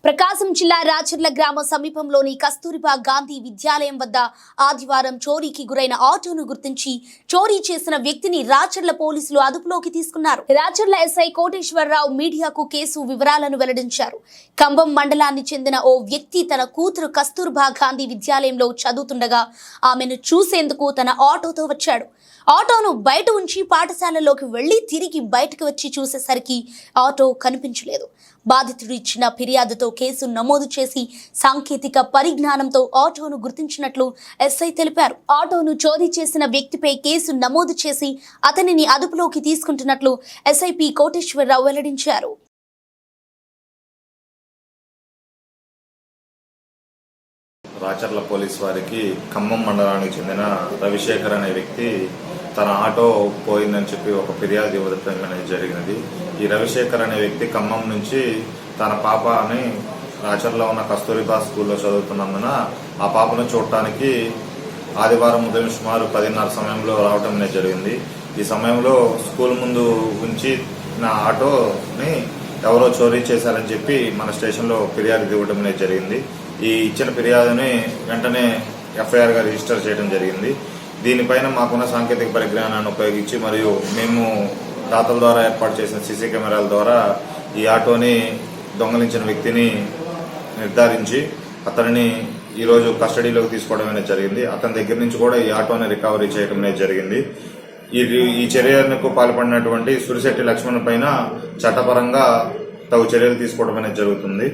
ప్రకాశం జిల్లా రాచర్ల గ్రామ సమీపంలోని కస్తూరిబా గాంధీ విద్యాలయం వద్ద ఆదివారం చోరీకి గురైన ఆటోను గుర్తించి చోరీ చేసిన వ్యక్తిని రాచర్ల పోలీసులు అదుపులోకి తీసుకున్నారు. రాచర్ల ఎస్ఐ కోటేశ్వరరావు మీడియాకు కేసు వివరాలను వెల్లడించారు. కంబం మండలానికి చెందిన ఓ వ్యక్తి తన కూతురు కస్తూరిబా గాంధీ విద్యాలయంలో చదువుతుండగా ఆమెను చూసేందుకు తన ఆటోతో వచ్చాడు. ఆటోను బయట ఉంచి పాఠశాలలోకి వెళ్లి తిరిగి బయటకు వచ్చి చూసేసరికి ఆటో కనిపించలేదు. బాధితుడు ఇచ్చిన ఫిర్యాదుతో కేసు నమోదు చేసి సాంకేతిక పరిజ్ఞానంతో ఆటోను గుర్తించినట్లు ఎస్ఐ తెలిపారు. ఆటోను చోరీ చేసిన వ్యక్తిపై కేసు నమోదు చేసి అతనిని అదుపులోకి తీసుకుంటున్నట్లు ఎస్ఐపి కోటేశ్వరరావు వెల్లడించారు. రాచర్ల పోలీస్ వారికి ఖమ్మం మండలానికి చెందిన రవిశేఖర్ అనే వ్యక్తి తన ఆటో పోయిందని చెప్పి ఒక ఫిర్యాదు ఇవ్వడం అనేది జరిగినది. ఈ రవిశేఖర్ అనే వ్యక్తి ఖమ్మం నుంచి తన పాపని రాచర్లో ఉన్న కస్తూరిబా స్కూల్లో చదువుతున్నందున ఆ పాపను చూడటానికి ఆదివారం ఉదయం సుమారు 10:30 సమయంలో రావడం అనేది జరిగింది. ఈ సమయంలో స్కూల్ ముందు ఉంచి నా ఆటోని ఎవరో చోరీ చేశారని చెప్పి మన స్టేషన్లో ఫిర్యాదు ఇవ్వడం అనేది జరిగింది. ఈ ఇచ్చిన ఫిర్యాదుని వెంటనే ఎఫ్ఐఆర్గా రిజిస్టర్ చేయడం జరిగింది. దీనిపైన మాకున్న సాంకేతిక పరిజ్ఞానాన్ని ఉపయోగించి మరియు మేము దాతల ద్వారా ఏర్పాటు చేసిన సీసీ కెమెరాల ద్వారా ఈ ఆటోని దొంగలించిన వ్యక్తిని నిర్ధారించి అతనిని ఈరోజు కస్టడీలోకి తీసుకోవడం అనేది జరిగింది. అతని దగ్గర నుంచి కూడా ఈ ఆటోని రికవరీ చేయడం అనేది జరిగింది. ఈ చర్యలకు పాల్పడినటువంటి సురిశెట్టి లక్ష్మణ్ పైన చట్టపరంగా తగు చర్యలు తీసుకోవడం అనేది జరుగుతుంది.